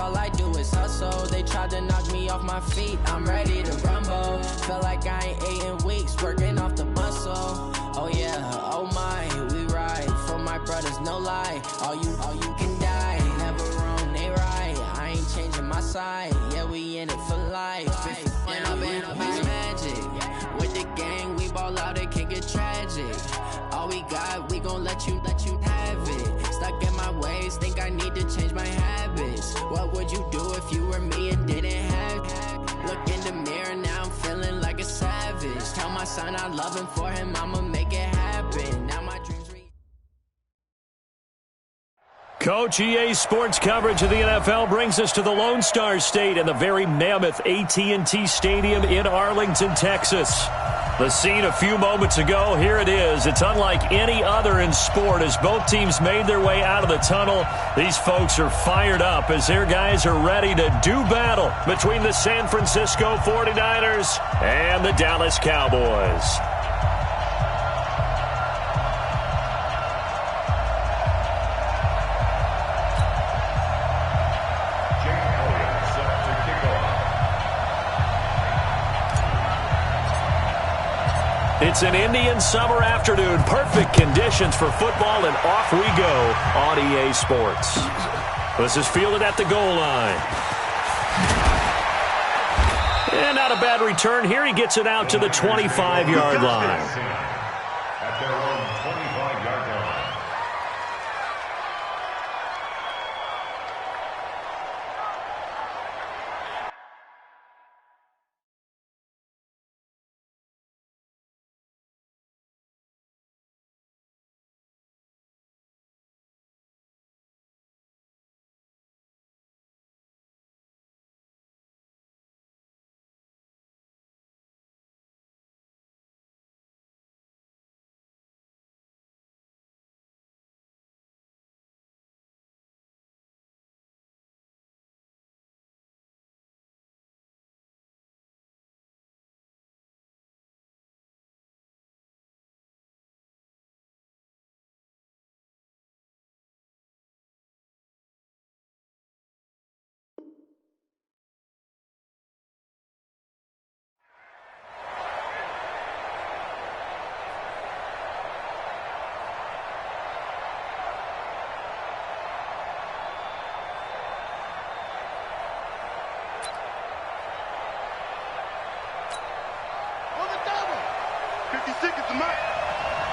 all I do is hustle. They tried to knock me off my feet, I'm ready to rumble. Feel like I ain't ate in weeks, working off the muscle. Oh yeah, oh my, we ride for my brothers, no lie. All you can die, never wrong, they right. I ain't changing my side, yeah, we in it for life. And I've been magic with the gang, we ball out, it can get tragic. All we got, we gon' let you have it. Stuck in my ways, think I need to change my habits. What would you do if you were me and didn't have it? Look in the mirror, now I'm feeling like a savage. Tell my son I love him, for him I'ma make it happen. Now my dreams Coach, EA Sports coverage of the NFL brings us to the Lone Star State and the very mammoth AT&T Stadium in Arlington, Texas. The scene a few moments ago, here it is. It's unlike any other in sport as both teams made their way out of the tunnel. These folks are fired up as their guys are ready to do battle between the San Francisco 49ers and the Dallas Cowboys. It's an Indian summer afternoon. Perfect conditions for football, and off we go on EA Sports. This is fielded at the goal line. And not a bad return here. He gets it out to the 25-yard line. At their own 25-yard line.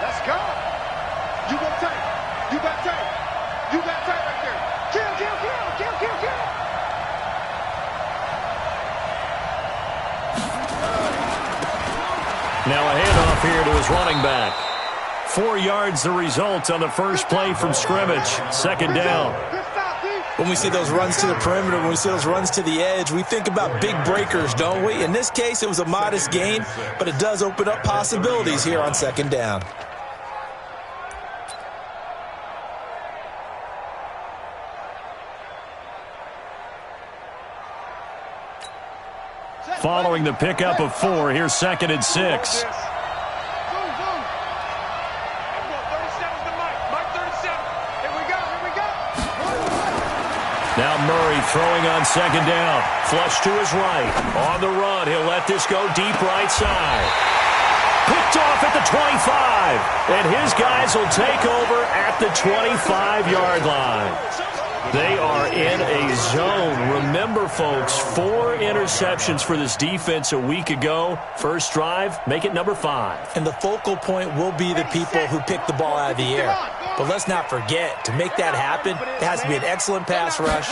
Let's go. You got tape. You got tape. You got tape right there. Kill. Now a handoff here to his running back. 4 yards the result on the first play from scrimmage. Second down. When we see those runs to the perimeter, when we see those runs to the edge, we think about big breakers, don't we? In this case, it was a modest gain, but it does open up possibilities here on second down. Following the pickup of 4, here's 2nd and 6. Now Murray throwing on second down. Flush to his right. On the run, he'll let this go deep right side. Picked off at the 25. And his guys will take over at the 25-yard line. They are in a zone. Remember, folks, 4 interceptions for this defense a week ago. First drive, make it number 5. And the focal point will be the people who pick the ball out of the air. But let's not forget, to make that happen, it has to be an excellent pass rush,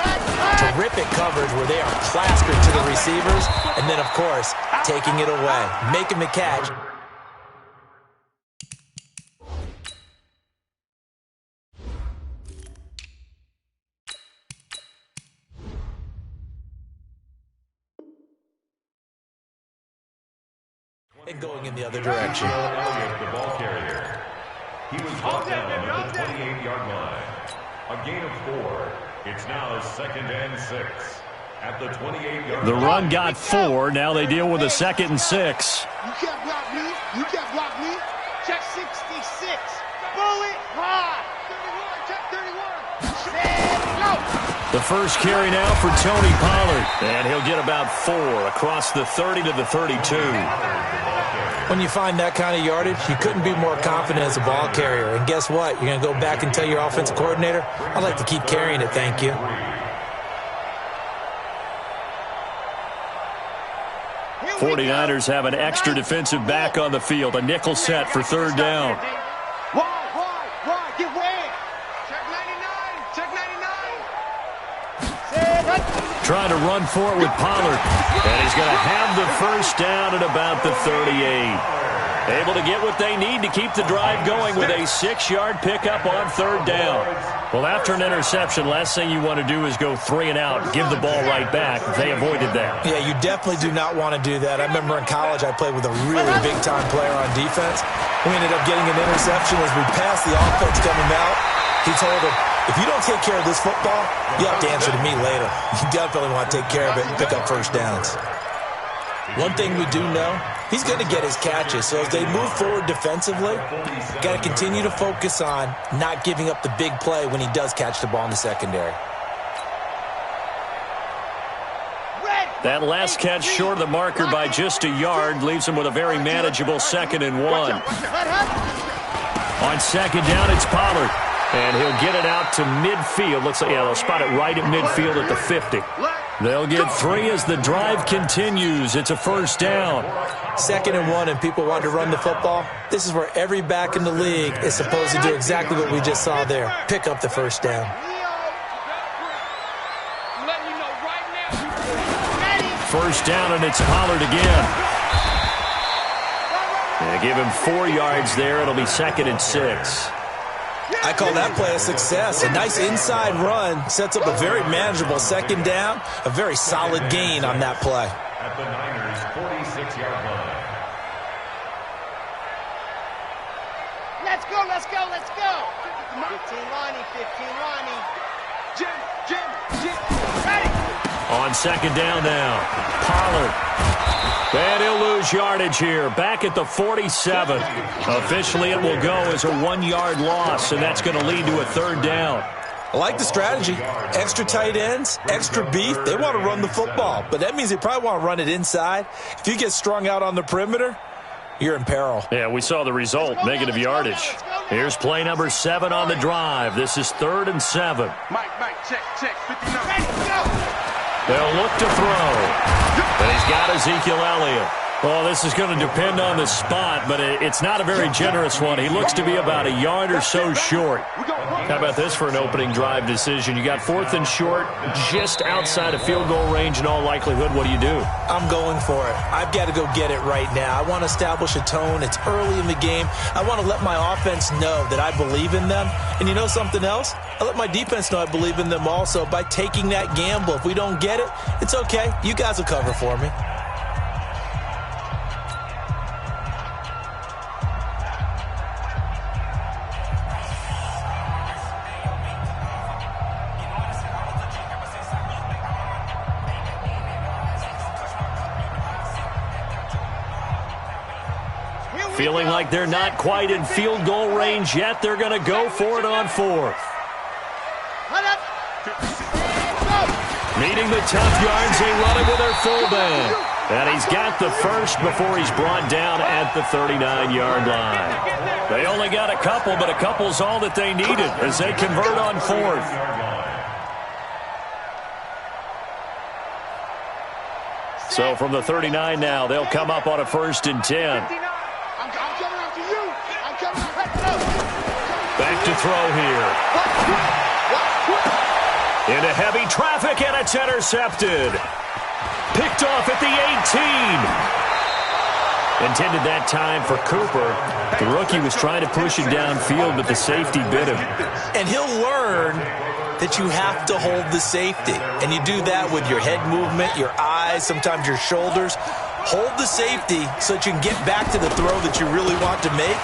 terrific coverage where they are plastered to the receivers, and then, of course, taking it away, making the catch. And going in the other direction. The ball carrier. He was brought down at the 28-yard line. A gain of 4. It's now 2nd and 6. At the 28-yard line. The run got 4. Now they deal with a 2nd and 6. You can't block me. You can't block me. Check 66. Bullet high. 31. Check 31. Set, go. The first carry now for Tony Pollard. And he'll get about 4 across the 30 to the 32. When you find that kind of yardage, you couldn't be more confident as a ball carrier. And guess what? You're going to go back and tell your offensive coordinator, I'd like to keep carrying it, thank you. The 49ers have an extra defensive back on the field. A nickel set for third down. Wide, get wide. Check 99, check 99. Trying to run for it with Pollard. And he's going to have the first down at about the 38. Able to get what they need to keep the drive going with a 6-yard pickup on third down. Well, after an interception, last thing you want to do is go 3 and out, give the ball right back. They avoided that. Yeah, you definitely do not want to do that. I remember in college I played with a really big-time player on defense. We ended up getting an interception as we passed the offense coming out. He told him, if you don't take care of this football, you have to answer to me later. You definitely want to take care of it and pick up first downs. One thing we do know, he's going to get his catches. So as they move forward defensively, got to continue to focus on not giving up the big play when he does catch the ball in the secondary. That last catch short of the marker by just a yard leaves him with a very manageable 2nd and 1. On second down, it's Pollard. And he'll get it out to midfield. Looks like, yeah, they'll spot it right at midfield at the 50. They'll get 3 as the drive continues. It's a first down. 2nd and 1, and people want to run the football. This is where every back in the league is supposed to do exactly what we just saw there. Pick up the first down. First down, and it's Pollard again. They give him 4 yards there. It'll be 2nd and 6. I call that play a success. A nice inside run sets up a very manageable 2nd down. A very solid gain on that play. At the Niners' 46-yard line. Let's go. 15 lining. Jim. Ready. On second down now, Pollard. And he'll lose yardage here. Back at the 47. Officially, it will go as a 1-yard loss, and that's going to lead to a third down. I like the strategy. Extra tight ends, extra beef. They want to run the football, but that means they probably want to run it inside. If you get strung out on the perimeter, you're in peril. Yeah, we saw the result, negative yardage. Here's play number 7 on the drive. This is 3rd and 7. Mike, check. 59. Ready, go. They'll look to throw. And he's got Ezekiel Elliott. Well, this is going to depend on the spot, but it's not a very generous one. He looks to be about a yard or so short. How about this for an opening drive decision? You got 4th and short, just outside of field goal range in all likelihood. What do you do? I'm going for it. I've got to go get it right now. I want to establish a tone. It's early in the game. I want to let my offense know that I believe in them. And you know something else? I let my defense know I believe in them also by taking that gamble. If we don't get it, it's okay. You guys will cover for me. Feeling like they're not quite in field goal range yet. They're going to go for it on 4th. Needing the tough yards, they run it with their fullback. And he's got the first before he's brought down at the 39-yard line. They only got a couple, but a couple's all that they needed as they convert on 4th. So from the 39 now, they'll come up on a 1st and 10. Back to throw here. Into heavy traffic, and it's intercepted. Picked off at the 18. Intended that time for Cooper. The rookie was trying to push him downfield, but the safety bit him. And he'll learn that you have to hold the safety. And you do that with your head movement, your eyes, sometimes your shoulders. Hold the safety so that you can get back to the throw that you really want to make.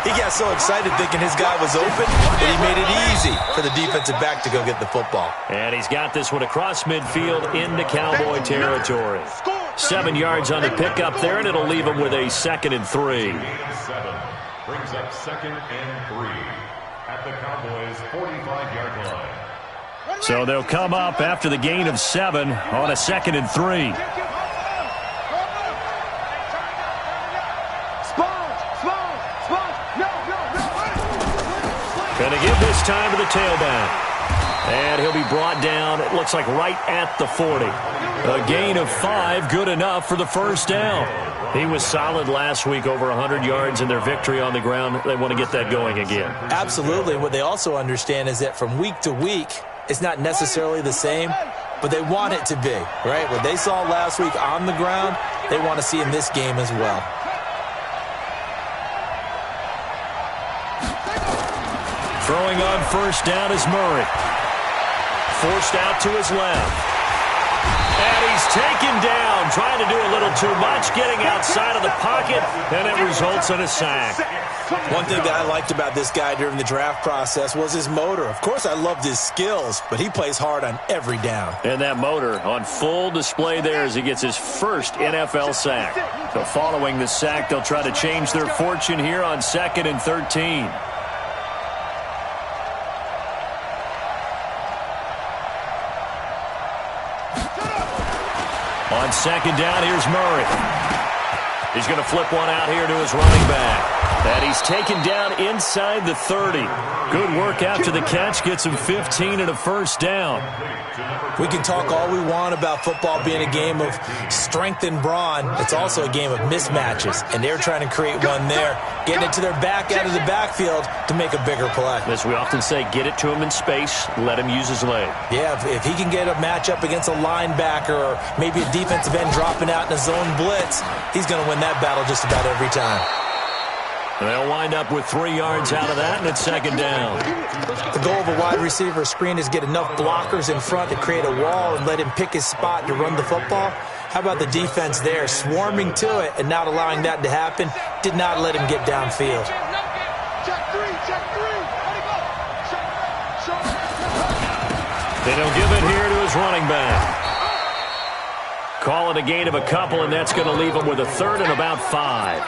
He got so excited thinking his guy was open that he made it easy for the defensive back to go get the football. And he's got this one across midfield into Cowboy territory. 7 yards on the pickup there, and it'll leave him with a 2nd and 3. Brings up 2nd and 3 at the Cowboys' 45-yard line. So they'll come up after the gain of 7 on a 2nd and 3. Going to give this time to the tailback. And he'll be brought down, it looks like right at the 40. A gain of 5, good enough for the first down. He was solid last week, over 100 yards in their victory on the ground. They want to get that going again. Absolutely. What they also understand is that from week to week, it's not necessarily the same, but they want it to be, right? What they saw last week on the ground, they want to see in this game as well. Throwing on first down is Murray. Forced out to his left. And he's taken down, trying to do a little too much, getting outside of the pocket, and it results in a sack. One thing that I liked about this guy during the draft process was his motor. Of course, I loved his skills, but he plays hard on every down. And that motor on full display there as he gets his first NFL sack. So following the sack, they'll try to change their fortune here on 2nd and 13. On 2nd down, here's Murray. He's going to flip one out here to his running back. And he's taken down inside the 30. Good work after the catch. Gets him 15 and a first down. We can talk all we want about football being a game of strength and brawn. It's also a game of mismatches, and they're trying to create one there, getting it to their back out of the backfield to make a bigger play. As we often say, get it to him in space, let him use his leg. Yeah, if he can get a matchup against a linebacker or maybe a defensive end dropping out in a zone blitz, he's going to win that battle just about every time. They'll wind up with 3 yards out of that, and it's 2nd down. The goal of a wide receiver screen is get enough blockers in front to create a wall and let him pick his spot to run the football. How about the defense there, swarming to it and not allowing that to happen? Did not let him get downfield. They don't give it here to his running back. Call it a gain of a couple, and that's going to leave him with a 3rd and about 5.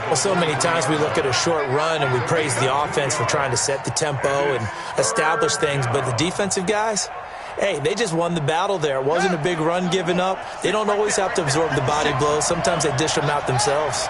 Well, so many times we look at a short run and we praise the offense for trying to set the tempo and establish things, but the defensive guys, hey, they just won the battle there. It wasn't a big run given up. They don't always have to absorb the body blows. Sometimes they dish them out themselves.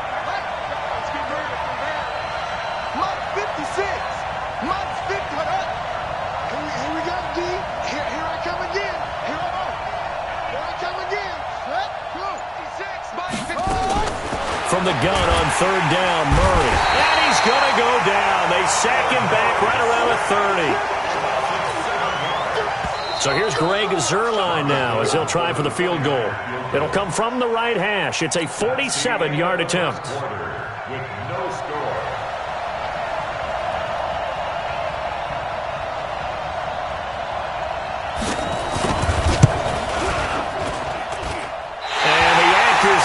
From the gun on 3rd down, Murray. And he's going to go down. They sack him back right around the 30. So here's Greg Zuerlein now as he'll try for the field goal. It'll come from the right hash. It's a 47-yard attempt. With no score.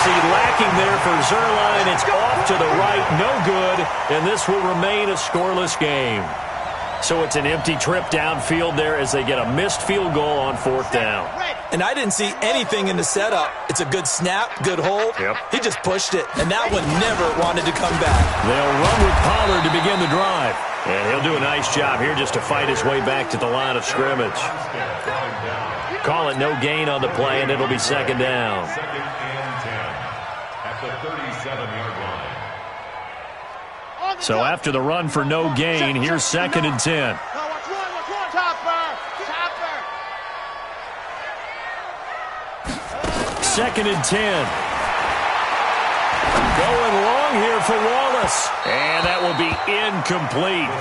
Lacking there for Zuerlein. It's off to the right, no good, and this will remain a scoreless game. So it's an empty trip downfield there as they get a missed field goal on 4th down. And I didn't see anything in the setup. It's a good snap, good hold. Yep. He just pushed it, and that one never wanted to come back. They'll run with Pollard to begin the drive. And he'll do a nice job here just to fight his way back to the line of scrimmage. Call it no gain on the play, and it'll be 2nd down. 2nd and 10 at the 37-yard line. So after the run for no gain, here's 2nd and 10. Second and 10. Going long here for Wallace. And that will be incomplete.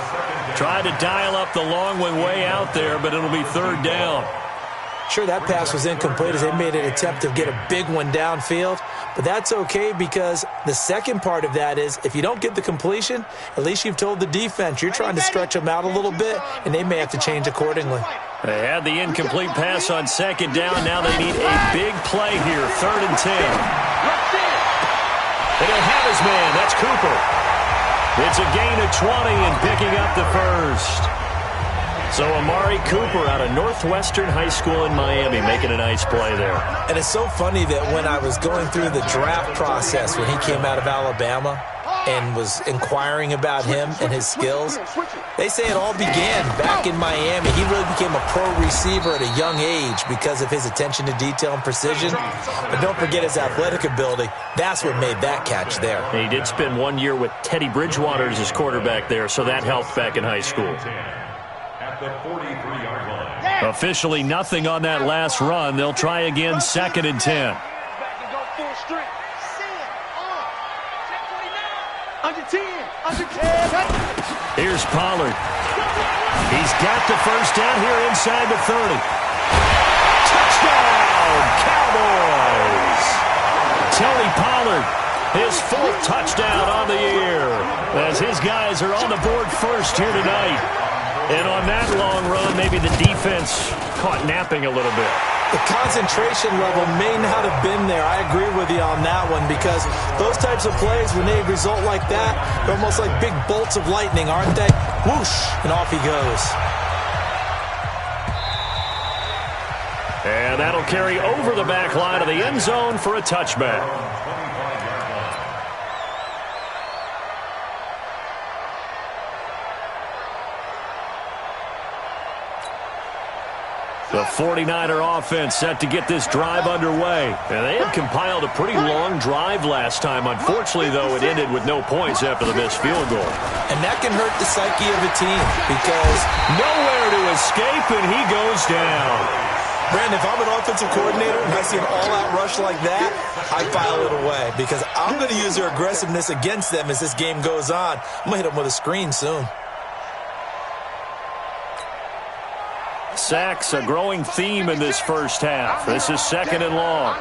Tried to dial up the long one way out there, but it'll be 3rd down. Sure, that pass was incomplete as they made an attempt to get a big one downfield. But that's okay because the second part of that is if you don't get the completion, at least you've told the defense you're trying to stretch them out a little bit, and they may have to change accordingly. They had the incomplete pass on 2nd down. Now they need a big play here, 3rd and 10. They don't have his man. That's Cooper. It's a gain of 20 and picking up the first. So Amari Cooper out of Northwestern High School in Miami making a nice play there. And it's so funny that when I was going through the draft process when he came out of Alabama, and was inquiring about him and his skills. They say it all began back in Miami. He really became a pro receiver at a young age because of his attention to detail and precision. But don't forget his athletic ability. That's what made that catch there. He did spend 1 year with Teddy Bridgewater as his quarterback there, so that helped back in high school. At the 43-yard line. Officially nothing on that last run. They'll try again, 2nd and 10. Under 10, under 10. Here's Pollard. He's got the first down here inside the 30. Touchdown, Cowboys! Tony Pollard, his 4th touchdown on the year, as his guys are on the board first here tonight. And on that long run, maybe the defense caught napping a little bit. The concentration level may not have been there. I agree with you on that one, because those types of plays, when they result like that, they're almost like big bolts of lightning, aren't they? Whoosh, and off he goes. And that'll carry over the back line of the end zone for a touchback. The 49er offense set to get this drive underway. And they had compiled a pretty long drive last time. Unfortunately, though, it ended with no points after the missed field goal. And that can hurt the psyche of a team, because nowhere to escape, and he goes down. Brandon, if I'm an offensive coordinator and I see an all-out rush like that, I file it away, because I'm going to use their aggressiveness against them as this game goes on. I'm going to hit them with a screen soon. Sacks, a growing theme in this first half. This is 2nd and long.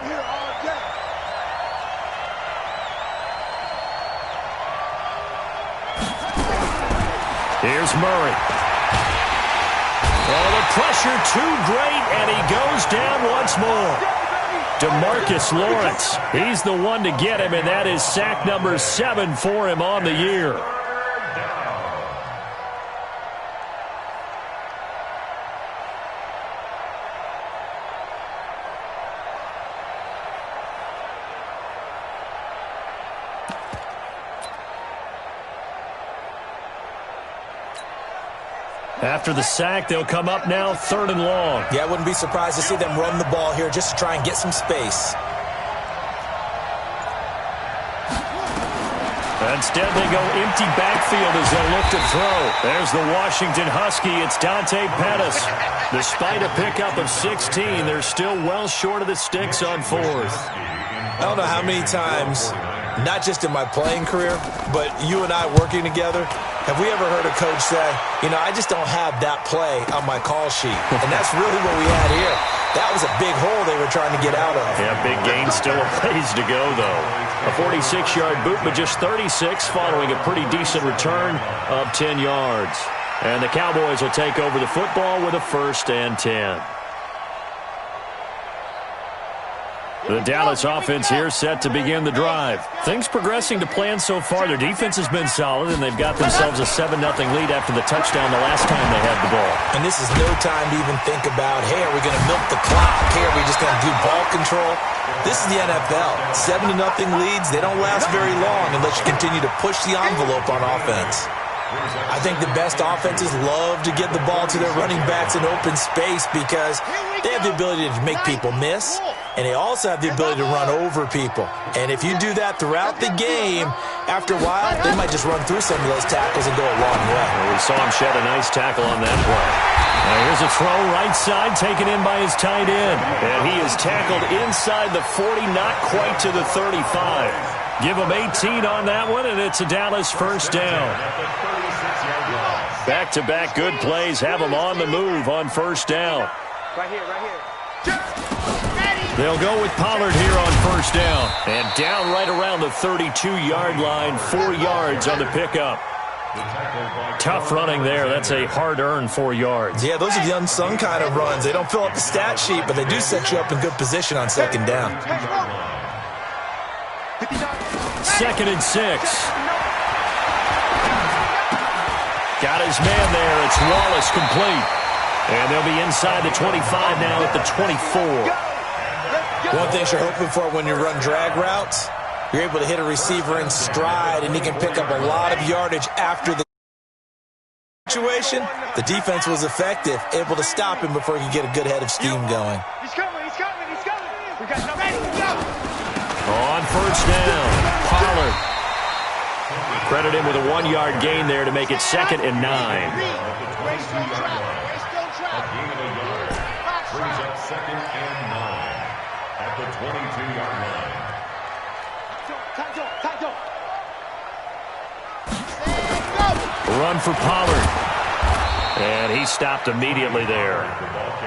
Here's Murray. Oh, the pressure too great, and he goes down once more. DeMarcus Lawrence, he's the one to get him, and that is sack number 7 for him on the year. After the sack, they'll come up now 3rd and long. Yeah, I wouldn't be surprised to see them run the ball here just to try and get some space. Instead, they go empty backfield as they look to throw. There's the Washington Husky. It's Dante Pettis. Despite a pickup of 16, they're still well short of the sticks on 4th. I don't know how many times, not just in my playing career, but you and I working together, have we ever heard a coach say, I just don't have that play on my call sheet. And that's really what we had here. That was a big hole they were trying to get out of. Yeah, big gain, still a ways to go, though. A 46-yard boot, but just 36 following a pretty decent return of 10 yards. And the Cowboys will take over the football with a 1st and 10. The Dallas offense here set to begin the drive. Things progressing to plan so far. Their defense has been solid, and they've got themselves a 7-0 lead after the touchdown the last time they had the ball. And this is no time to even think about, hey, are we going to milk the clock? Hey, are we just going to do ball control? This is the NFL. 7-0 leads, they don't last very long unless you continue to push the envelope on offense. I think the best offenses love to get the ball to their running backs in open space because they have the ability to make people miss, and they also have the ability to run over people. And if you do that throughout the game, after a while, they might just run through some of those tackles and go a long way. Well, we saw him shed a nice tackle on that play. Now here's a throw right side taken in by his tight end. And he is tackled inside the 40, not quite to the 35. Give him 18 on that one, and it's a Dallas 1st down. Back-to-back good plays have them on the move on 1st down. Right here. They'll go with Pollard here on 1st down. And down right around the 32-yard line, 4 yards on the pickup. Tough running there. That's a hard-earned 4 yards. Yeah, those are the unsung kind of runs. They don't fill up the stat sheet, but they do set you up in good position on 2nd down. 2nd and 6. Got his man there. It's Wallace complete. And they'll be inside the 25 now at the 24. One thing you're hoping for when you run drag routes, You're able to hit a receiver in stride, and he can pick up a lot of yardage after the situation. The defense was effective, able to stop him before he could get a good head of steam going. He's coming, he's coming, he's coming. We got no ready to go. On first down, Pollard. Credit him with a 1-yard gain there to make it 2nd and 9. Race don't trap. Race don't trap. A gain of a yard. Brings up 2nd and 9 at the 22-yard line. Run for Pollard. And he stopped immediately there.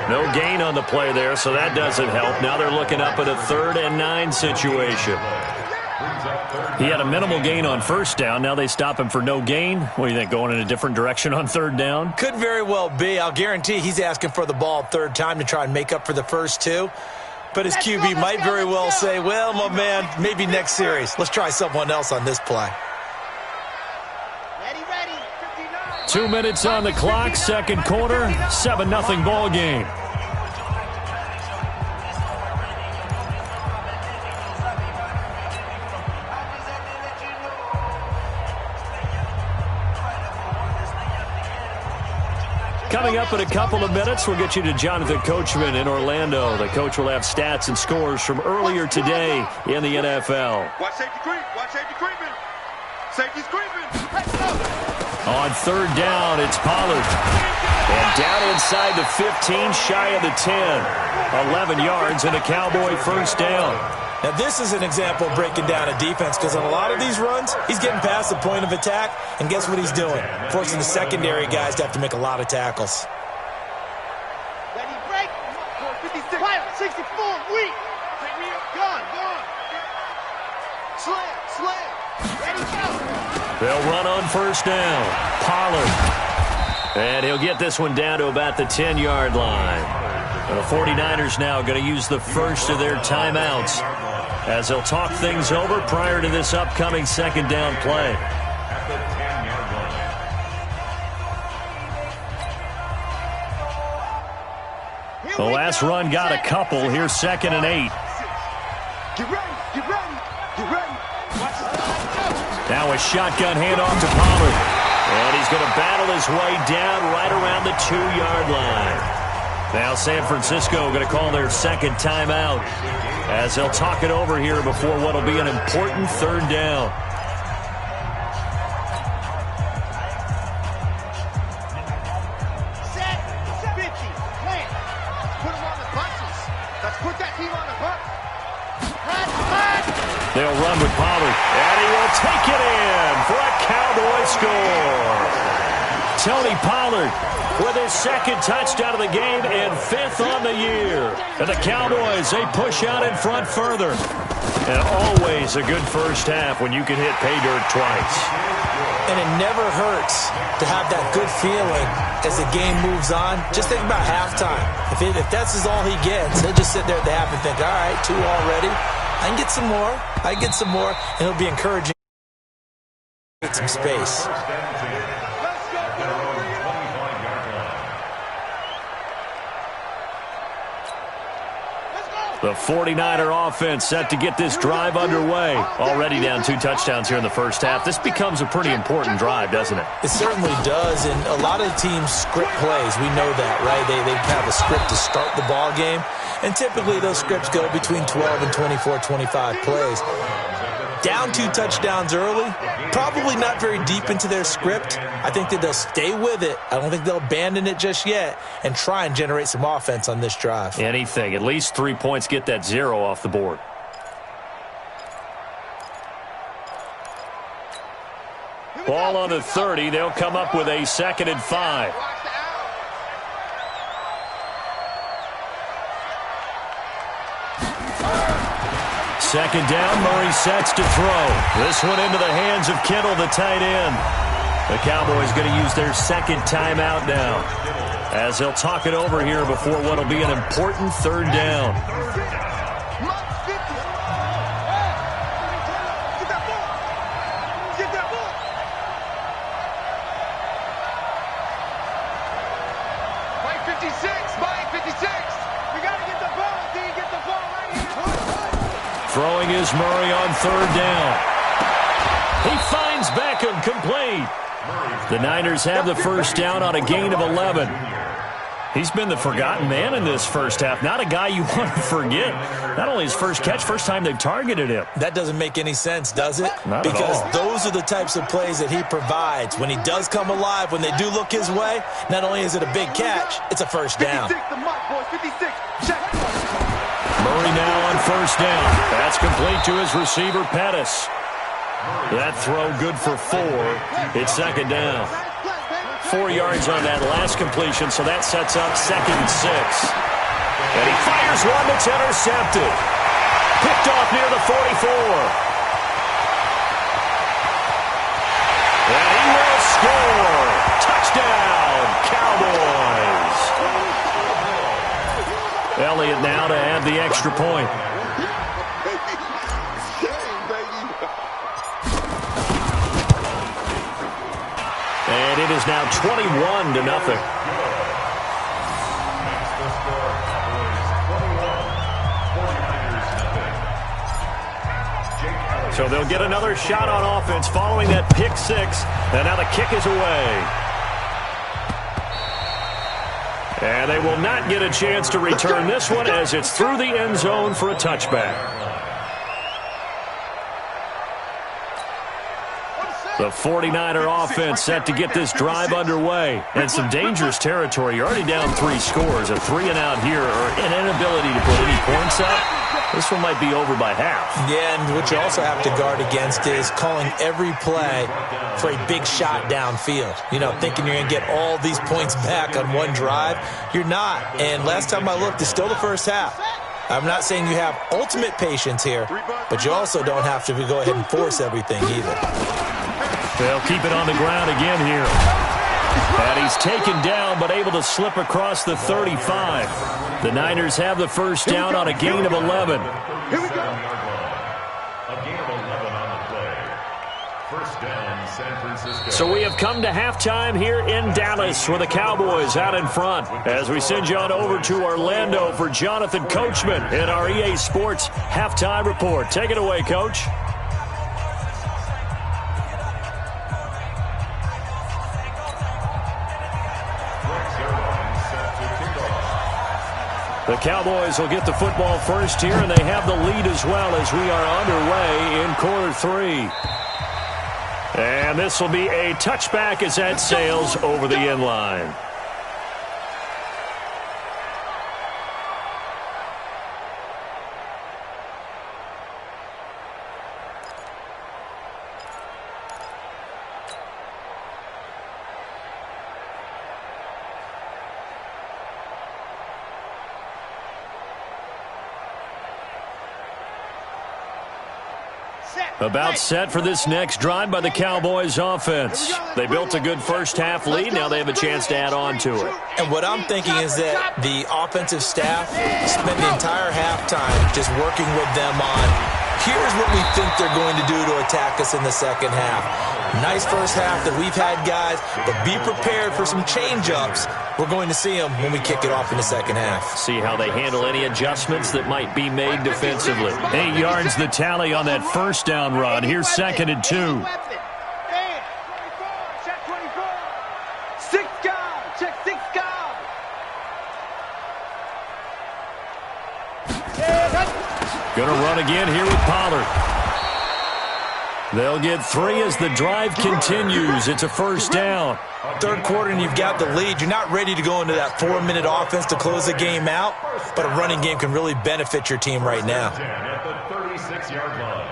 No gain on the play there, so that doesn't help. Now they're looking up at a 3rd and 9 situation. He had a minimal gain on first down. Now they stop him for no gain. What do you think, going in a different direction on 3rd down? Could very well be. I'll guarantee he's asking for the ball 3rd time to try and make up for the first 2. But his QB might very well say, well, my man, maybe next series. Let's try someone else on this play. 2 minutes on the clock, 2nd quarter, 7-0 ball game. Coming up in a couple of minutes, we'll get you to Jonathan Coachman in Orlando. The coach will have stats and scores from earlier today in the NFL. Watch safety creep. Watch safety creeping. Safety's creeping. Let's go. On 3rd down, it's Pollard. And down inside the 15, shy of the 10. 11 yards and a Cowboy first down. Now, this is an example of breaking down a defense, because on a lot of these runs, he's getting past the point of attack, and guess what he's doing? Forcing the secondary guys to have to make a lot of tackles. Ready, break. 56. Fire, 64, weak. Gone. Slam. Ready, go. They'll run on first down. Pollard. And he'll get this one down to about the 10-yard line. And the 49ers now going to use the first of their timeouts as they'll talk things over prior to this upcoming 2nd down play. At the 10-yard line. The last run got a couple. Here's 2nd and 8. Get ready. Now a shotgun handoff to Pollard. And he's going to battle his way down right around the 2-yard line. Now San Francisco going to call their 2nd timeout as they'll talk it over here before what will be an important 3rd down. Set. 50. Plant. Put them on the buses. Let's put that team on the bus. They'll run with Pollard, and he will take it in for a Cowboy score. Tony Pollard with his 2nd touchdown of the game and 5th on the year. And the Cowboys, they push out in front further. And always a good first half when you can hit pay dirt twice. And it never hurts to have that good feeling as the game moves on. Just think about halftime. If that's all he gets, he'll just sit there at the half and think, all right, 2 already. I can get some more. And he'll be encouraging. Get some space. The 49er offense set to get this drive underway. Already down 2 touchdowns here in the first half. This becomes a pretty important drive, doesn't it? It certainly does, and a lot of teams script plays. We know that, right? They have a script to start the ball game, and typically those scripts go between 12 and 24, 25 plays. Down 2 touchdowns early, probably not very deep into their script. I think that they'll stay with it. I don't think they'll abandon it just yet and try and generate some offense on this drive. Anything. At least 3 points, get that 0 off the board. Ball on the 30. They'll come up with a 2nd and 5. Second down, Murray sets to throw. This one into the hands of Kittle, the tight end. The Cowboys going to use their 2nd timeout now as they'll talk it over here before what will be an important 3rd down. Throwing is Murray on 3rd down. He finds Beckham, complete. The Niners have the first down on a gain of 11. He's been the forgotten man in this first half. Not a guy you want to forget. Not only his first catch, first time they've targeted him. That doesn't make any sense, does it? Not because at all. Those are the types of plays that he provides. When he does come alive, when they do look his way, not only is it a big catch, it's a first down. 56, the mark, boys, 56. Check. Murray now on first down. That's complete to his receiver, Pettis. That throw good for 4. It's 2nd down. 4 yards on that last completion, so that sets up 2nd and 6. And he fires one that's intercepted. Picked off near the 44. And he will score. Touchdown, Cowboys. Elliott now to add the extra point. And it is now 21-0. So they'll get another shot on offense following that pick 6. And now the kick is away. And they will not get a chance to return this one as it's through the end zone for a touchback. The 49er offense set to get this drive underway. And some dangerous territory. You're already down 3 scores. A 3-and-out here or an inability to put any points up. This one might be over by half. Yeah, and what you also have to guard against is calling every play for a big shot downfield. You know, thinking you're going to get all these points back on one drive. You're not. And last time I looked, it's still the first half. I'm not saying you have ultimate patience here, but you also don't have to go ahead and force everything either. They'll keep it on the ground again here. And he's taken down but able to slip across the 35. The Niners have the first down on a gain of 11. Here we go. A gain of 11 on the play. First down, San Francisco. So we have come to halftime here in Dallas with the Cowboys out in front. As we send you on over to Orlando for Jonathan Coachman in our EA Sports Halftime Report. Take it away, Coach. The Cowboys will get the football first here, and they have the lead as well as we are underway in quarter 3. And this will be a touchback as that sails over the end line. About set for this next drive by the Cowboys offense. They built a good first half lead. Now they have a chance to add on to it. And what I'm thinking is that the offensive staff spent the entire halftime just working with them on, here's what we think they're going to do to attack us in the second half. Nice first half that we've had, guys, but be prepared for some change-ups. We're going to see them when we kick it off in the second half. See how they handle any adjustments that might be made defensively. 8 yards the tally on that first down run. Here's 2nd and 2. Going to run again here with Pollard. They'll get 3 as the drive continues. It's a first down. Third quarter and you've got the lead. You're not ready to go into that 4-minute offense to close the game out, but a running game can really benefit your team right now. At the 36-yard line.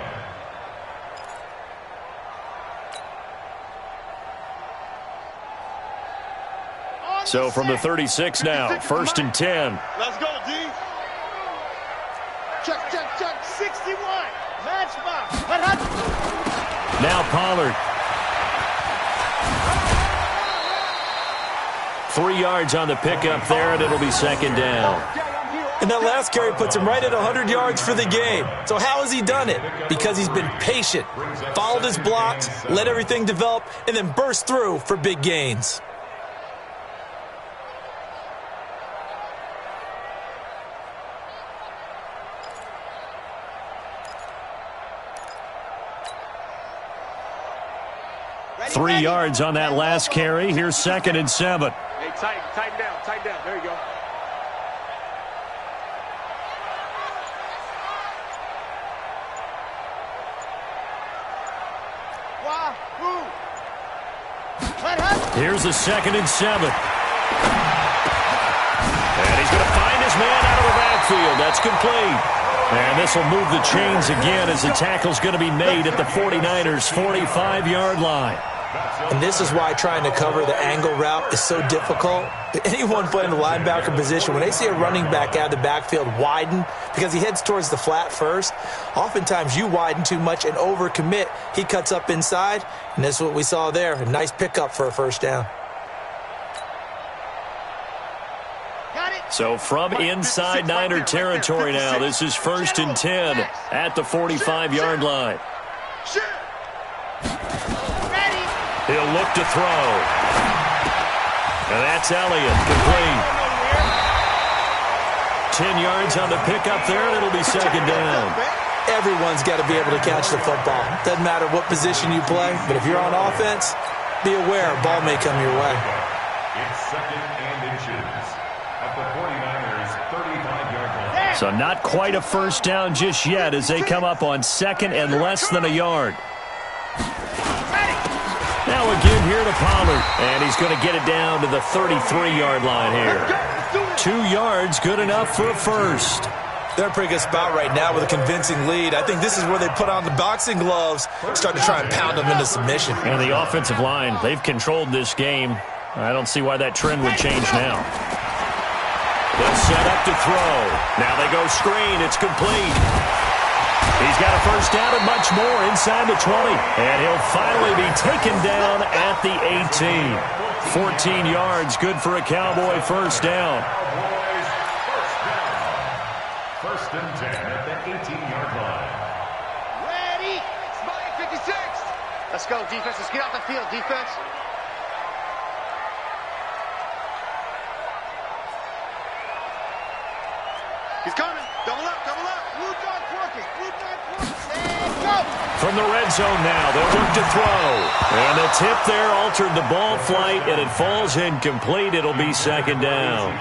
So from the 36 now, 1st and 10. Let's go, D. Check, check, check. 61. Matchbox. Now Pollard. 3 yards on the pickup there, and it'll be 2nd down. And that last carry puts him right at 100 yards for the game. So how has he done it? Because he's been patient, followed his blocks, let everything develop, and then burst through for big gains. 3 yards on that last carry. Here's 2nd and 7. Hey, tighten down. There you go. Here's the 2nd and 7. And he's going to find his man out of the backfield. That's complete. And this will move the chains again as the tackle's going to be made at the 49ers' 45-yard line. And this is why trying to cover the angle route is so difficult. Anyone playing the linebacker position, when they see a running back out of the backfield widen because he heads towards the flat first, oftentimes you widen too much and overcommit. He cuts up inside, and this is what we saw there. A nice pickup for a first down. So from inside Niner territory now, this is 1st and 10 at the 45-yard line. He'll look to throw. And that's Elliott, complete. 10 yards on the pickup there, and it'll be 2nd down. Everyone's got to be able to catch the football. Doesn't matter what position you play, but if you're on offense, be aware a ball may come your way. It's 2nd and inches at the 49ers' 35-yard line. So not quite a first down just yet as they come up on 2nd and less than a yard. Now again here to Pollard, and he's going to get it down to the 33-yard line here. 2 yards, good enough for a first. They're in a pretty good spot right now with a convincing lead. I think this is where they put on the boxing gloves, start to try and pound them into submission. And the offensive line, they've controlled this game. I don't see why that trend would change now. They'll set up to throw. Now they go screen. It's complete. He's got a first down and much more inside the 20. And he'll finally be taken down at the 18. 14 yards, good for a Cowboy first down. First and 10 at the 18-yard line. Ready. Spy 56. Let's go, defense. Let's get off the field, defense. He's coming. Double up. Blue dot quarters. And go. From the red zone now, they'll look to throw. And the tip there altered the ball flight, and it falls incomplete. It'll be 2nd down.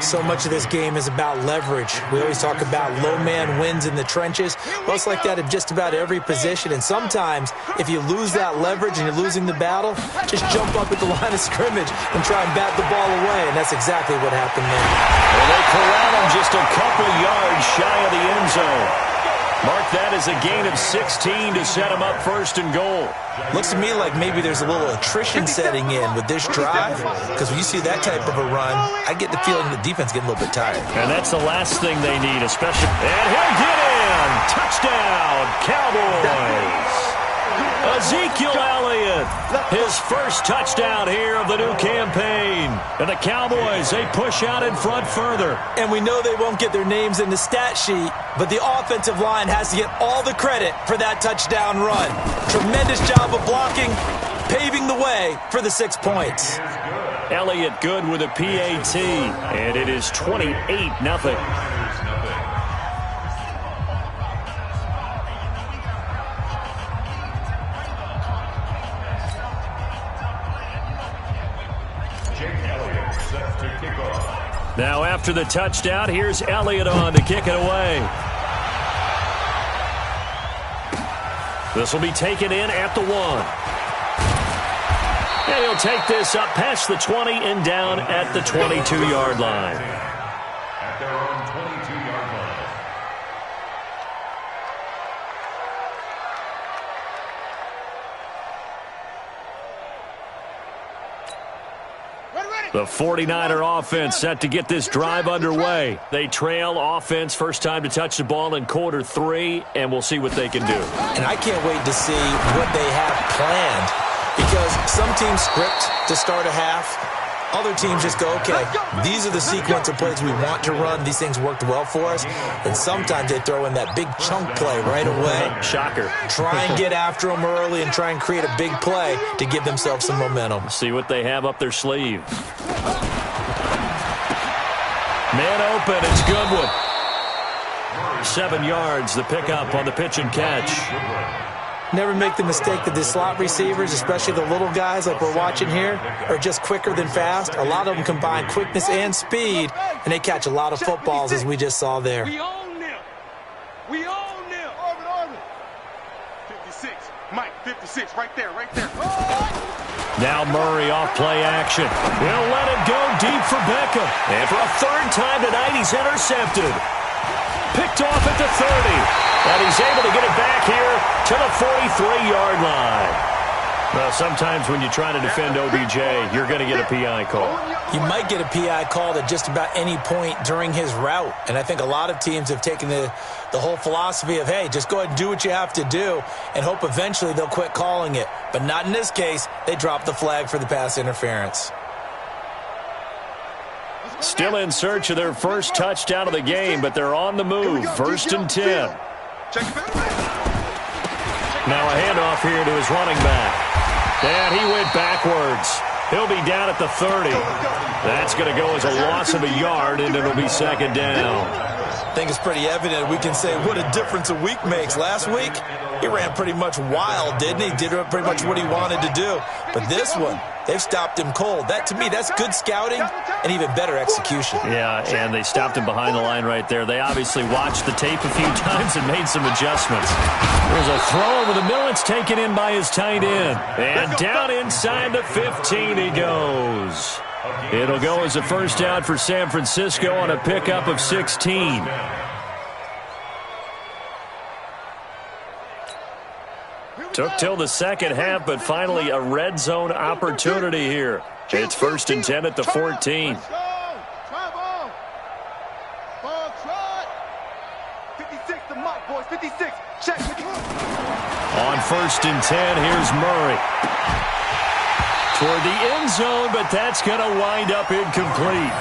So much of this game is about leverage. We always talk about low man wins in the trenches. Well, it's like that in just about every position. And sometimes, if you lose that leverage and you're losing the battle, just jump up at the line of scrimmage and try and bat the ball away. And that's exactly what happened there. Well, they corral him just a couple yards shy of the end zone. Mark that as a gain of 16 to set him up 1st and goal. Looks to me like maybe there's a little attrition setting in with this drive, because when you see that type of a run, I get the feeling the defense getting a little bit tired. And that's the last thing they need, especially. And he'll get in! Touchdown, Cowboys! Ezekiel Elliott, his first touchdown here of the new campaign. And the Cowboys, they push out in front further. And we know they won't get their names in the stat sheet, but the offensive line has to get all the credit for that touchdown run. Tremendous job of blocking, paving the way for the 6 points. Elliott good with a PAT, and it is 28-0. Now after the touchdown, here's Elliott on to kick it away. This will be taken in at the 1. And he'll take this up past the 20 and down at the 22-yard line. At their own 22-yard line. The 49er offense set to get this drive underway. They trail offense first time to touch the ball in quarter 3, and we'll see what they can do. And I can't wait to see what they have planned, because some teams script to start a half. Other teams just go, okay, these are the sequence of plays we want to run. These things worked well for us. And sometimes they throw in that big chunk play right away. Shocker. Try and get after them early and try and create a big play to give themselves some momentum. See what they have up their sleeve. Man open, it's Goodwin. 7 yards, the pickup on the pitch and catch. Never make the mistake that the slot receivers, especially the little guys like we're watching here, are just quicker than fast. A lot of them combine quickness and speed, and they catch a lot of footballs, as we just saw there. We own them. We own them. Orbit. 56. Mike, 56. Right there. Now Murray off play action. He'll let it go deep for Beckham. And for a third time tonight, he's intercepted. Picked off at the 30. And he's able to get it back here to the 43-yard line. Well, sometimes when you try to defend OBJ, you're going to get a PI call. You might get a PI call at just about any point during his route. And I think a lot of teams have taken the whole philosophy of, hey, just go ahead and do what you have to do and hope eventually they'll quit calling it. But not in this case. They dropped the flag for the pass interference. Still in search of their first touchdown of the game, but they're on the move. 1st and 10. Now a handoff here to his running back. And he went backwards. He'll be down at the 30. That's going to go as a loss of a yard, and it'll be 2nd down. I think it's pretty evident. We can say what a difference a week makes. Last week, he ran pretty much wild, didn't he? Did pretty much what he wanted to do. But this one, they've stopped him cold. That, to me, that's good scouting and even better execution. Yeah, and they stopped him behind the line right there. They obviously watched the tape a few times and made some adjustments. There's a throw over the middle. It's taken in by his tight end. And down inside the 15 he goes. It'll go as a first down for San Francisco on a pickup of 16. Took till the second half, but finally a red zone opportunity here. It's 1st and 10 at the 14. 56 to Mike, boys. 56. Check. On 1st and 10, here's Murray. Toward the end zone, but that's going to wind up incomplete.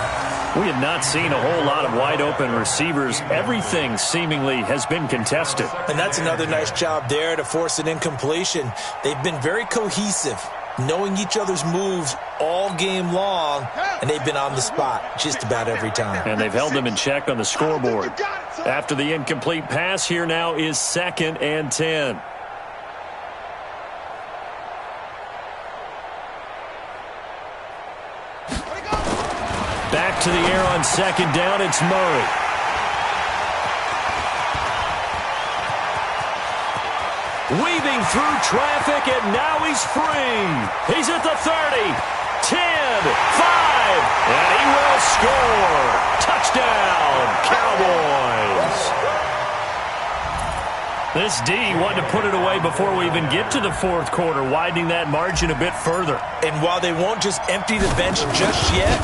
We have not seen a whole lot of wide-open receivers. Everything seemingly has been contested. And that's another nice job there to force an incompletion. They've been very cohesive, knowing each other's moves all game long, and they've been on the spot just about every time. And they've held them in check on the scoreboard. After the incomplete pass, here now is 2nd and 10. Back to the air on 2nd down, it's Murray. Weaving through traffic, and now he's free. He's at the 30, 10, 5, and he will score. Touchdown, Cowboys. This D wanted to put it away before we even get to the 4th quarter, widening that margin a bit further. And while they won't just empty the bench just yet,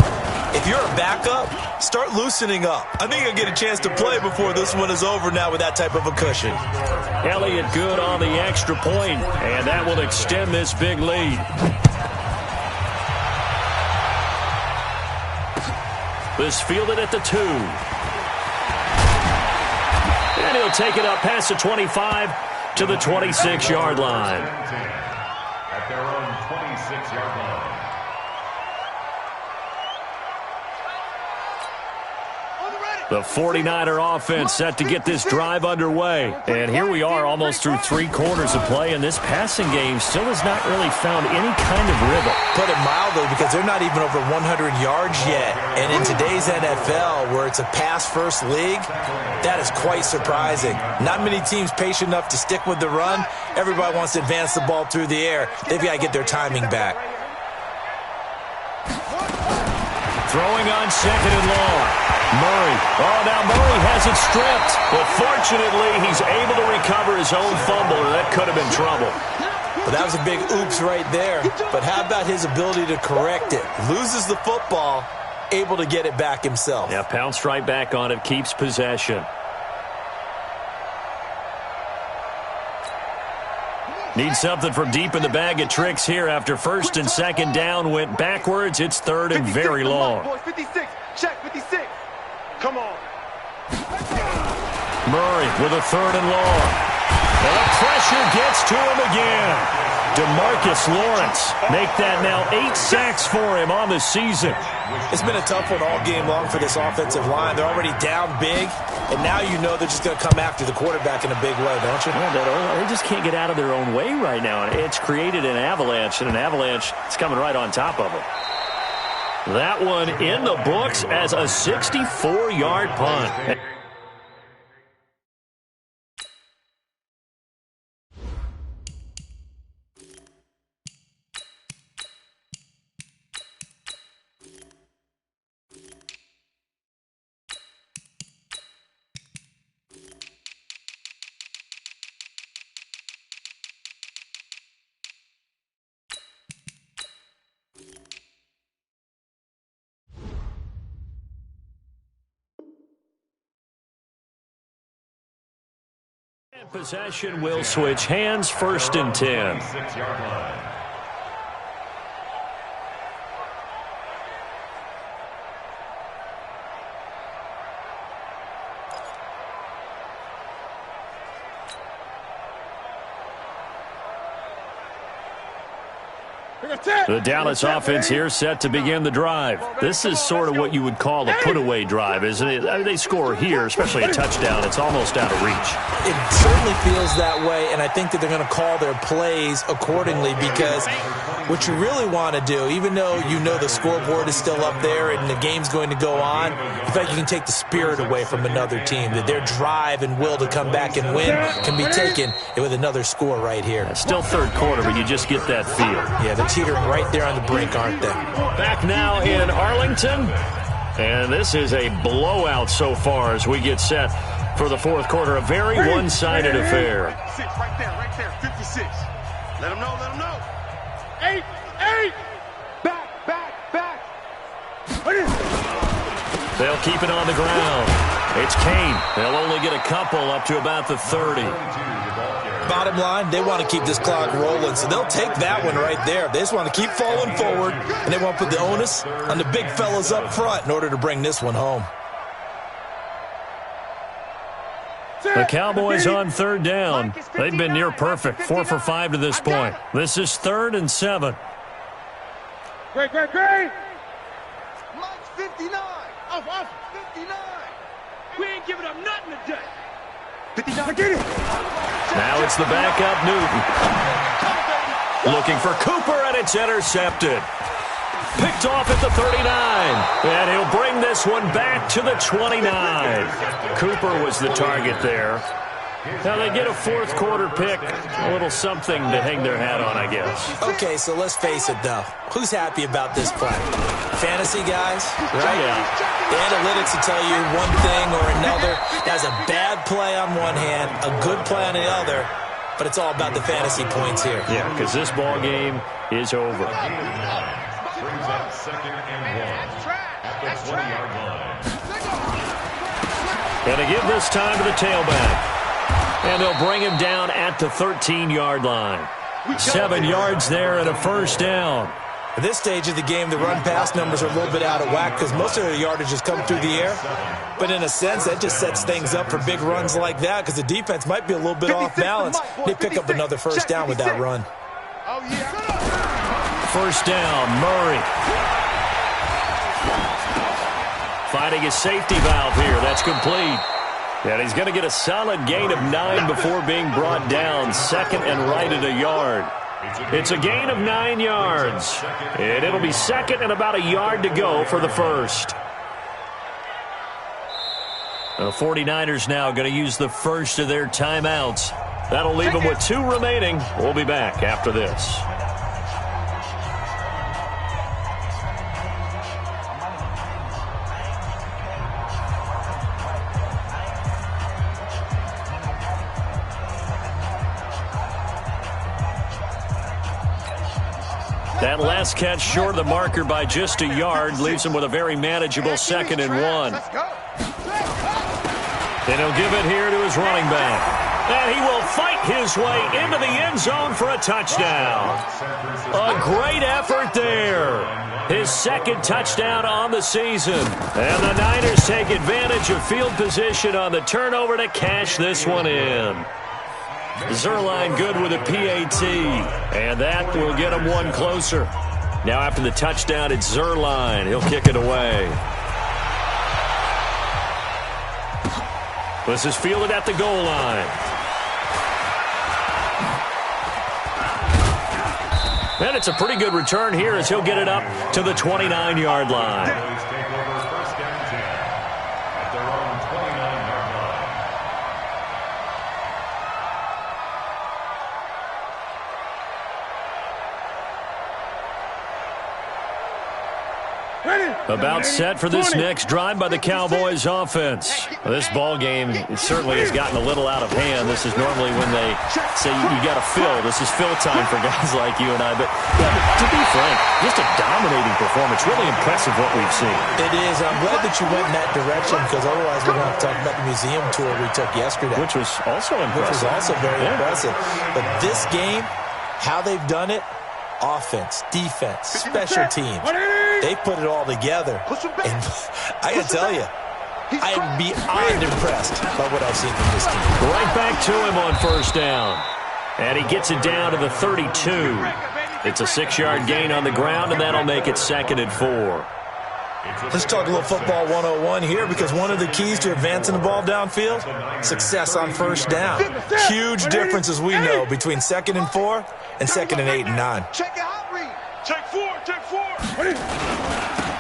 if you're a backup, start loosening up. I think you'll get a chance to play before this one is over now with that type of a cushion. Elliott good on the extra point, and that will extend this big lead. This fielded at the 2. And he'll take it up past the 25 to the 26-yard line. At their own 26-yard line. The 49er offense set to get this drive underway. And here we are almost through 3 quarters of play, and this passing game still has not really found any kind of rhythm. Put it mildly, because they're not even over 100 yards yet. And in today's NFL, where it's a pass-first league, that is quite surprising. Not many teams patient enough to stick with the run. Everybody wants to advance the ball through the air. They've got to get their timing back. Throwing on 2nd and long. Murray. Oh, now Murray has it stripped. But fortunately, he's able to recover his own fumble, or that could have been trouble. Well, that was a big oops right there. But how about his ability to correct it? Loses the football, able to get it back himself. Yeah, pounced right back on it, keeps possession. Need something from deep in the bag of tricks here after 1st and 2nd down went backwards. It's 3rd and very long. 56. Check 56. Come on. Murray with a 3rd and long. And the pressure gets to him again. DeMarcus Lawrence make that now 8 sacks for him on the season. It's been a tough one all game long for this offensive line. They're already down big, and now you know they're just going to come after the quarterback in a big way, don't you? Yeah, they just can't get out of their own way right now. It's created an avalanche, and an avalanche is coming right on top of them. That one in the books as a 64-yard punt. Possession will switch hands, 1st and 10. The Dallas offense here set to begin the drive. This is sort of what you would call a put-away drive, isn't it? I mean, they score here, especially a touchdown. It's almost out of reach. It certainly feels that way, and I think that they're going to call their plays accordingly because what you really want to do, even though you know the scoreboard is still up there and the game's going to go on, in fact, you can take the spirit away from another team, that their drive and will to come back and win can be taken with another score right here. It's still 3rd quarter, but you just get that feel. Yeah, they're teetering right there on the brink, aren't they? Back now in Arlington, and this is a blowout so far as we get set for the 4th quarter. A very one-sided affair. Right there, 56. Let them know. 8. Back. They'll keep it on the ground. It's Kane. They'll only get a couple up to about the 30. Bottom line, they want to keep this clock rolling, so they'll take that one right there. They just want to keep falling forward, and they want to put the onus on the big fellas up front in order to bring this one home. The Cowboys on 3rd down. They've been near perfect, 4 for 5 to this point. This is 3rd and 7. Great. Mike's 59. Off. 59. We ain't giving up nothing today. 59. Get it. Now it's the backup Newton. Looking for Cooper, and it's intercepted. Picked off at the 39. And he'll bring this one back to the 29. Cooper was the target there. Now they get a 4th quarter pick. A little something to hang their hat on, I guess. Okay, so let's face it, though. Who's happy about this play? Fantasy guys, right? Yeah. The analytics will tell you one thing or another. That's a bad play on one hand, a good play on the other, but it's all about the fantasy points here. Yeah, because this ball game is over. Brings up 2nd and 1 at the 20-yard line. Going to give this time to the tailback. And they'll bring him down at the 13-yard line. 7 yards there and a 1st down. At this stage of the game, the run-pass numbers are a little bit out of whack because most of their yardage has come through the air. But in a sense, that just sets things up for big runs like that because the defense might be a little bit off balance. They pick up another 1st down with that run. 1st down, Murray. Finding his safety valve here. That's complete. And he's going to get a solid gain of 9 before being brought down. 2nd and right at a yard. It's a gain of 9 yards. And it'll be 2nd and about a yard to go for the 1st. The 49ers now going to use the first of their timeouts. That'll leave them with 2 remaining. We'll be back after this. That last catch short of the marker by just a yard leaves him with a very manageable 2nd and 1. And he'll give it here to his running back. And he will fight his way into the end zone for a touchdown. A great effort there. His 2nd touchdown on the season. And the Niners take advantage of field position on the turnover to cash this one in. Zerline good with a PAT, and that will get him one closer. Now after the touchdown, it's Zerline. He'll kick it away. This is fielded at the goal line. And it's a pretty good return here as he'll get it up to the 29-yard line. Cowboys take over first down 10 at their own 29-yard line. About set for this next drive by the Cowboys offense. This ball game certainly has gotten a little out of hand. This is normally when they say you got to fill. This is fill time for guys like you and I. But to be frank, just a dominating performance. Really impressive what we've seen. It is. I'm glad that you went in that direction because otherwise we're going to talk about the museum tour we took yesterday. Which was also impressive. Which was also very impressive. But this game, how they've done it, offense, defense, special teams, they put it all together. And I got to tell you, I am beyond impressed by what I've seen from this team. Right back to him on first down. And he gets it down to the 32. It's a 6-yard gain on the ground, and that'll make it 2nd and 4. Let's talk a little football 101 here because one of the keys to advancing the ball downfield, success on first down. Huge difference, as we know, between 2nd and 4 and 2nd and 8 and 9. Check your hot read. Check 4.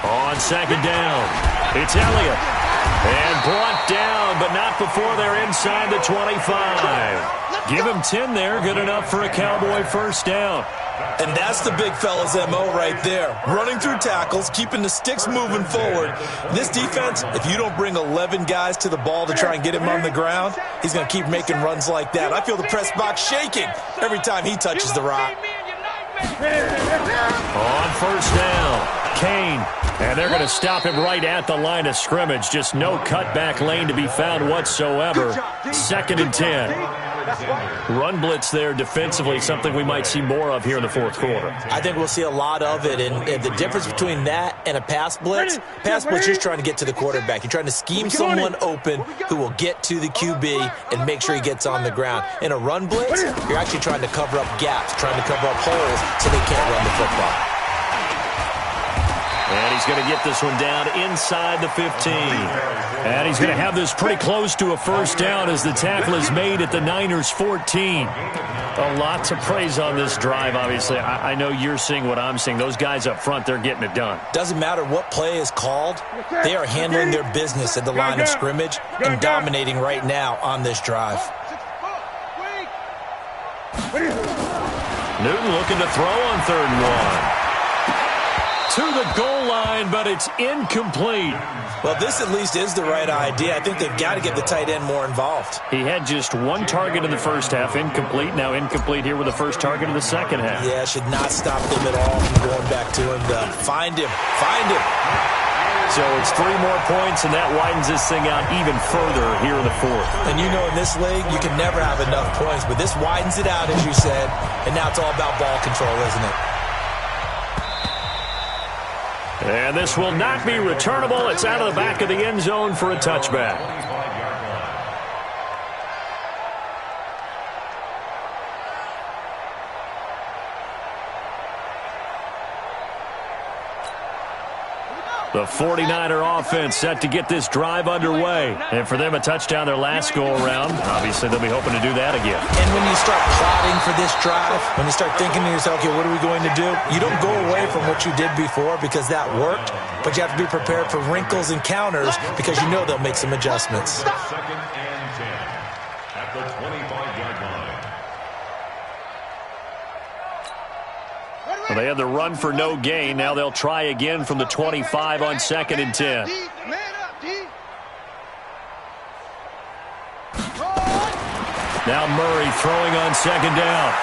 On 2nd down, it's Elliott. And brought down, but not before they're inside the 25. Give him 10 there, good enough for a Cowboy first down. And that's the big fella's MO right there. Running through tackles, keeping the sticks moving forward. This defense, if you don't bring 11 guys to the ball to try and get him on the ground, he's going to keep making runs like that. I feel the press box shaking every time he touches the rock. On first down, Kane. And they're going to stop him right at the line of scrimmage. Just no cutback lane to be found whatsoever. 2nd and 10. Run blitz there defensively, something we might see more of here in the fourth quarter. I think we'll see a lot of it. And the difference between that and a pass blitz, you're just trying to get to the quarterback. You're trying to scheme someone open who will get to the QB and make sure he gets on the ground. In a run blitz, you're actually trying to cover up gaps, trying to cover up holes so they can't run the football. And he's going to get this one down inside the 15. And he's going to have this pretty close to a first down as the tackle is made at the Niners' 14. A lot to praise on this drive, obviously. I know you're seeing what I'm seeing. Those guys up front, they're getting it done. Doesn't matter what play is called. They are handling their business at the line of scrimmage and dominating right now on this drive. Newton looking to throw on 3rd and 1. To the goal line, but it's incomplete. Well, this at least is the right idea. I think they've got to get the tight end more involved. He had just one target in the first half, incomplete. Now incomplete here with the first target in the second half. Yeah, should not stop them at all from going back to him. Find him. So it's 3 more points, and that widens this thing out even further here in the fourth. And you know in this league, you can never have enough points, but this widens it out, as you said, and now it's all about ball control, isn't it? And this will not be returnable. It's out of the back of the end zone for a touchback. The 49er offense set to get this drive underway. And for them, a touchdown their last go-around. Obviously, they'll be hoping to do that again. And when you start plotting for this drive, when you start thinking to yourself, okay, what are we going to do? You don't go away from what you did before because that worked, but you have to be prepared for wrinkles and counters because you know they'll make some adjustments. 2nd and 10 at the 25-yard line. Well, they had the run for no gain. Now they'll try again from the 25 on 2nd and 10. Now Murray throwing on 2nd down.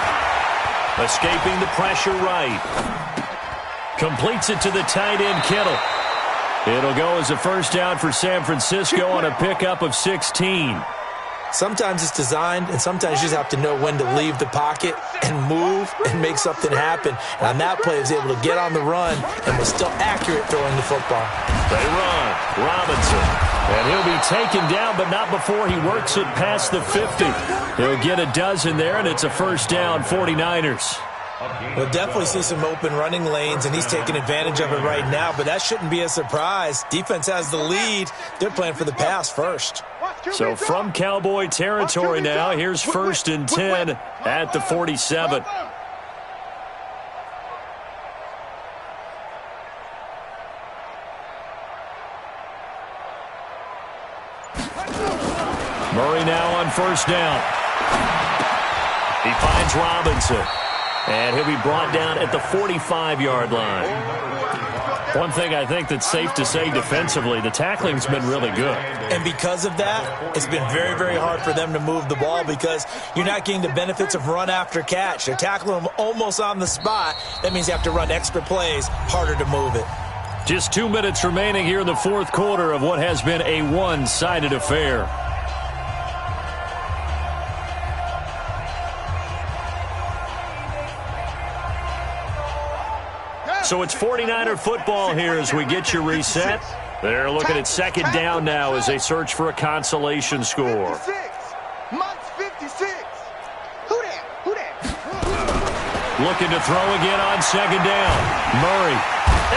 Escaping the pressure right. Completes it to the tight end, Kittle. It'll go as a first down for San Francisco on a pickup of 16. Sometimes it's designed, and sometimes you just have to know when to leave the pocket and move and make something happen. And on that play, he was able to get on the run and was still accurate throwing the football. They run. Robinson And he'll be taken down, but not before he works it past the 50. He'll get a dozen there, and it's a first down, 49ers. We'll definitely see some open running lanes, and he's taking advantage of it right now, but that shouldn't be a surprise. Defense has the lead. They're playing for the pass first. So from Cowboy territory now, here's first and 10 at the 47. Murray now on first down. He finds Robinson. And he'll be brought down at the 45-yard line. One thing I think that's safe to say defensively, the tackling's been really good. And because of that, it's been very, very hard for them to move the ball because you're not getting the benefits of run after catch. They're tackling them almost on the spot. That means you have to run extra plays, harder to move it. Just 2 minutes remaining here in the fourth quarter of what has been a one-sided affair. So it's 49er football here as we get you reset. They're looking at second down now as they search for a consolation score. Mike's 56. Who that? Looking to throw again on second down. Murray.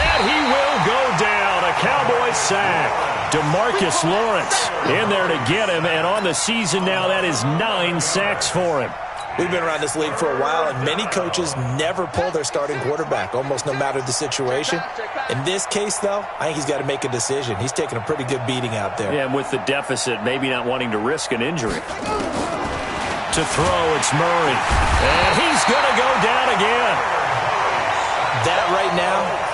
And he will go down. A Cowboys sack. DeMarcus Lawrence in there to get him. And on the season now, that is 9 sacks for him. We've been around this league for a while, and many coaches never pull their starting quarterback, almost no matter the situation. In this case, though, I think he's got to make a decision. He's taking a pretty good beating out there. Yeah, and with the deficit, maybe not wanting to risk an injury. To throw, it's Murray. And he's going to go down again. That right now,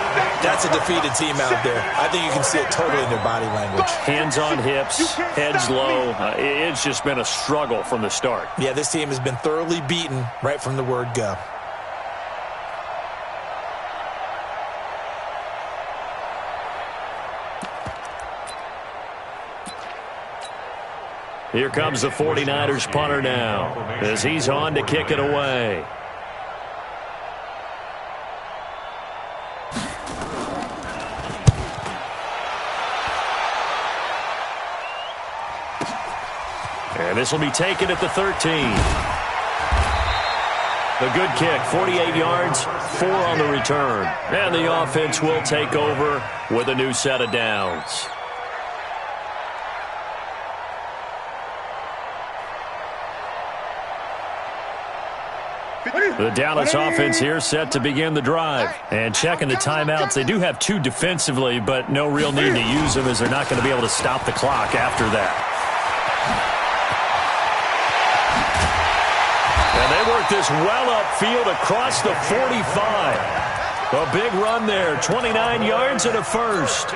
that's a defeated team out there. I think you can see it totally in their body language. Hands on hips, heads low. It's just been a struggle from the start. Yeah, this team has been thoroughly beaten right from the word go. Here comes the 49ers punter now as he's on to kick it away. And this will be taken at the 13. A good kick, 48 yards, 4 on the return. And the offense will take over with a new set of downs. The Dallas offense here set to begin the drive. And checking the timeouts, they do have 2 defensively, but no real need to use them as they're not going to be able to stop the clock after that. And they work this well upfield across the 45. A big run there, 29 yards and a first.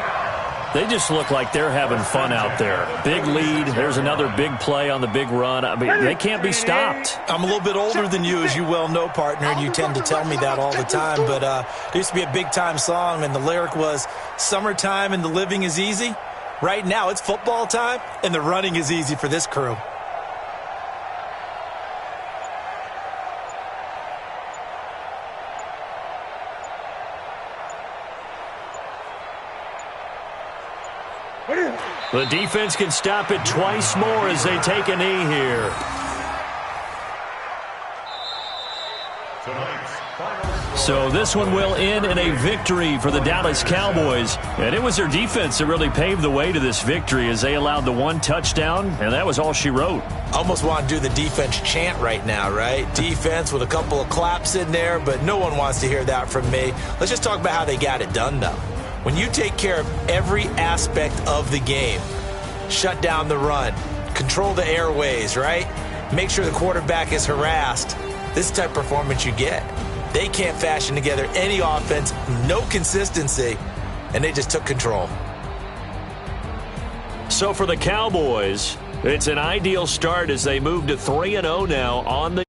They just look like they're having fun out there. Big lead. There's another big play on the big run. I mean, they can't be stopped. I'm a little bit older than you, as you well know, partner, and you tend to tell me that all the time. But there used to be a big-time song, and the lyric was, "Summertime and the living is easy." Right now, it's football time, and the running is easy for this crew. The defense can stop it twice more as they take a knee here. So this one will end in a victory for the Dallas Cowboys. And it was their defense that really paved the way to this victory as they allowed the 1 touchdown, and that was all she wrote. Almost want to do the defense chant right now, right? Defense with a couple of claps in there, but no one wants to hear that from me. Let's just talk about how they got it done, though. When you take care of every aspect of the game, shut down the run, control the airways, right? Make sure the quarterback is harassed. This is the type of performance you get. They can't fashion together any offense, no consistency, and they just took control. So for the Cowboys, it's an ideal start as they move to 3-0 now on the